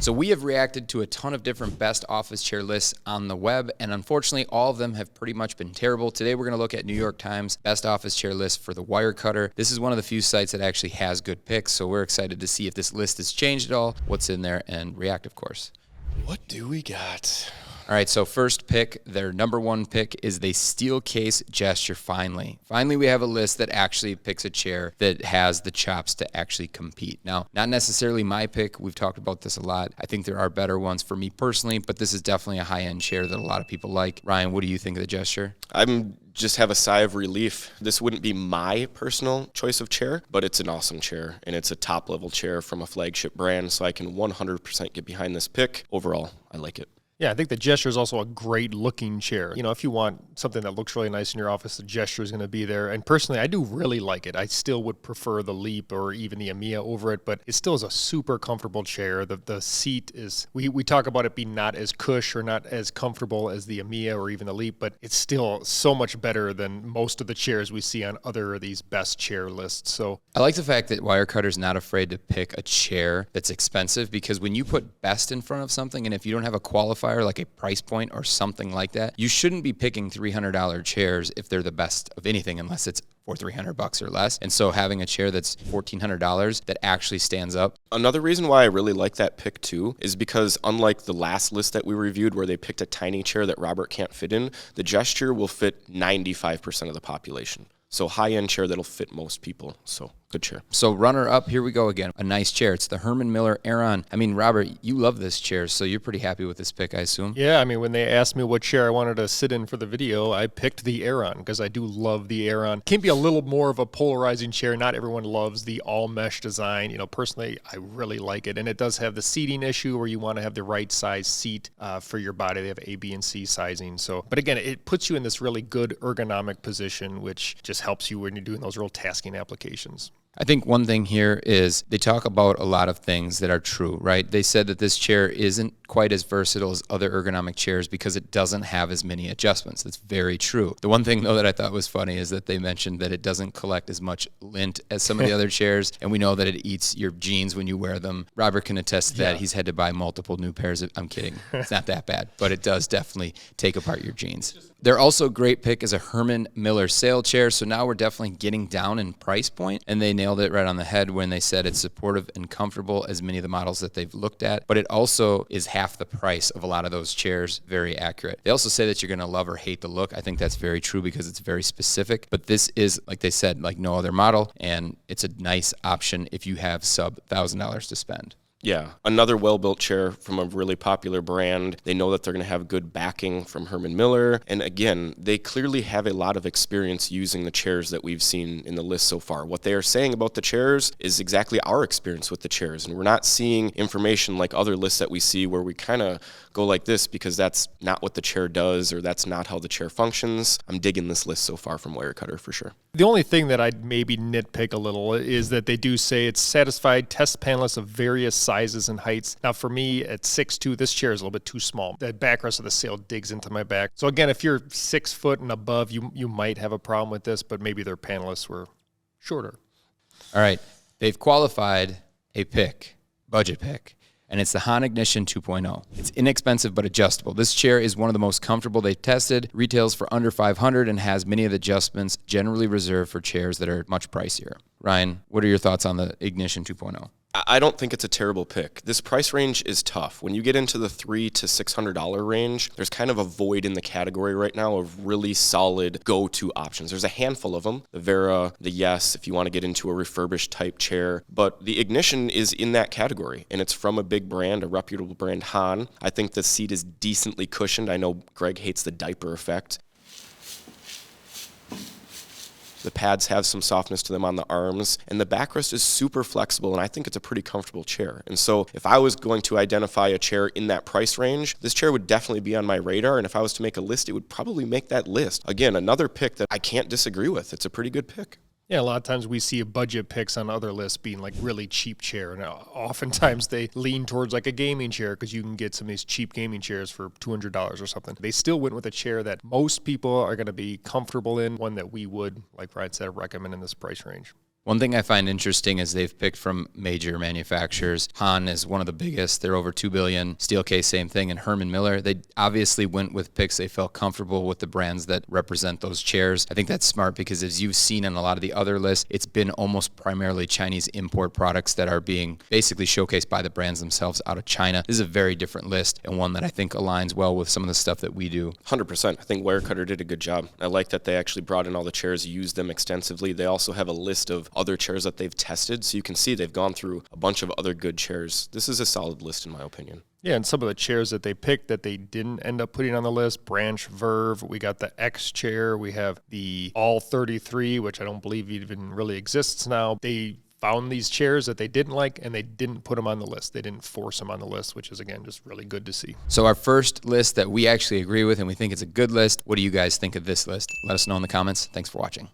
So we have reacted to a ton of different best office chair lists on the web, and unfortunately, all of them have pretty much been terrible. Today, we're going to look at New York Times best office chair list for the Wirecutter. This is one of the few sites that actually has good picks, so we're excited to see if this list has changed at all, what's in there, and react, of course. What do we got? All right, so first pick, their number one pick is the Steelcase Gesture Finally. Finally, we have a list that actually picks a chair that has the chops to actually compete. Now, not necessarily my pick. We've talked about this a lot. I think there are better ones for me personally, but this is definitely a high-end chair that a lot of people like. Ryan, what do you think of the Gesture? I'm just have a sigh of relief. This wouldn't be my personal choice of chair, but it's an awesome chair, and it's a top-level chair from a flagship brand, so I can 100% get behind this pick. Overall, I like it. Yeah, I think the Gesture is also a great looking chair. You know, if you want something that looks really nice in your office, the Gesture is going to be there. And personally, I do really like it. I still would prefer the Leap or even the EMEA over it, but it still is a super comfortable chair. The seat is, we talk about it being not as cush or not as comfortable as the EMEA or even the Leap, but it's still so much better than most of the chairs we see on other of these best chair lists. So I like the fact that Wirecutter is not afraid to pick a chair that's expensive, because when you put best in front of something, and if you don't have a qualifier like a price point or something like that, you shouldn't be picking $300 chairs if they're the best of anything, unless it's for $300 or less. And so having a chair that's $1,400 that actually stands up. Another reason why I really like that pick too is because unlike the last list that we reviewed where they picked a tiny chair that Robert can't fit in, the Gesture will fit 95% of the population. So high-end chair that'll fit most people. So good chair. So runner up, here we go again. A nice chair. It's the Herman Miller Aeron. I mean, Robert, you love this chair, so you're pretty happy with this pick, I assume? yeah, I mean, when they asked me what chair I wanted to sit in for the video, I picked the Aeron because I do love the Aeron. Can be a little more of a polarizing chair. Not everyone loves the all-mesh design. You know, personally, I really like it. And it does have the seating issue where you want to have the right size seat for your body. They have A, B, and C sizing. So, but again, it puts you in this really good ergonomic position, which just helps you when you're doing those real tasking applications. I think one thing here is they talk about a lot of things that are true, right? They said that this chair isn't quite as versatile as other ergonomic chairs because it doesn't have as many adjustments. That's very true. The one thing, though, that I thought was funny is that they mentioned that it doesn't collect as much lint as some of the other chairs, and we know that it eats your jeans when you wear them. Robert can attest to that. He's had to buy multiple new pairs of, I'm kidding. It's not that bad, but it does definitely take apart your jeans. They're also a great pick as a Herman Miller sail chair, so now we're definitely getting down in price point, and they nailed it right on the head when they said it's supportive and comfortable as many of the models that they've looked at, but it also is half the price of a lot of those chairs. Very accurate. They also say that you're going to love or hate the look. I think that's very true because it's very specific, but this is, like they said, like no other model, and it's a nice option if you have sub $1,000 to spend. Yeah, another well-built chair from a really popular brand. They know that they're going to have good backing from Herman Miller. And again, they clearly have a lot of experience using the chairs that we've seen in the list so far. What they are saying about the chairs is exactly our experience with the chairs. And we're not seeing information like other lists that we see where we kind of go like this because that's not what the chair does or that's not how the chair functions. I'm digging this list so far from Wirecutter for sure. The only thing that I'd maybe nitpick a little is that they do say it's satisfied test panelists of various sizes and heights. Now for me at 6'2", this chair is a little bit too small. The backrest of the sail digs into my back. So again, if you're 6 foot and above, you might have a problem with this, but maybe their panelists were shorter. All right, they've qualified a pick, budget pick, and it's the Han Ignition 2.0. It's inexpensive but adjustable. This chair is one of the most comfortable they've tested, retails for under $500, and has many of the adjustments generally reserved for chairs that are much pricier. Ryan, what are your thoughts on the Ignition 2.0? I don't think it's a terrible pick. This price range is tough. When you get into the $300 to $600 range, there's kind of a void in the category right now of really solid go-to options. There's a handful of them. The Vera, the Yes, if you want to get into a refurbished type chair. But the Ignition is in that category, and it's from a big brand, a reputable brand, Han. I think the seat is decently cushioned. I know Greg hates the diaper effect. The pads have some softness to them on the arms, and the backrest is super flexible, and I think it's a pretty comfortable chair. And so if I was going to identify a chair in that price range, this chair would definitely be on my radar, and if I was to make a list, it would probably make that list. Again, another pick that I can't disagree with. It's a pretty good pick. Yeah, a lot of times we see budget picks on other lists being like really cheap chair. And oftentimes they lean towards like a gaming chair because you can get some of these cheap gaming chairs for $200 or something. They still went with a chair that most people are going to be comfortable in, one that we would, like Ryan said, recommend in this price range. One thing I find interesting is they've picked from major manufacturers. Han is one of the biggest. They're over $2 billion. Steelcase, same thing. And Herman Miller, they obviously went with picks they felt comfortable with the brands that represent those chairs. I think that's smart because as you've seen on a lot of the other lists, it's been almost primarily Chinese import products that are being basically showcased by the brands themselves out of China. This is a very different list and one that I think aligns well with some of the stuff that we do. 100%. I think Wirecutter did a good job. I like that they actually brought in all the chairs, used them extensively. They also have a list of other chairs that they've tested, so you can see they've gone through a bunch of other good chairs. This is a solid list in my opinion. Yeah, and some of the chairs that they picked that they didn't end up putting on the list, Branch Verve, we got the X chair, we have the All 33, which I don't believe even really exists now. They found these chairs that they didn't like and they didn't put them on the list. They didn't force them on the list, which is, again, just really good to see. So our first list that we actually agree with and we think it's a good list, what do you guys think of this list? Let us know in the comments. Thanks for watching.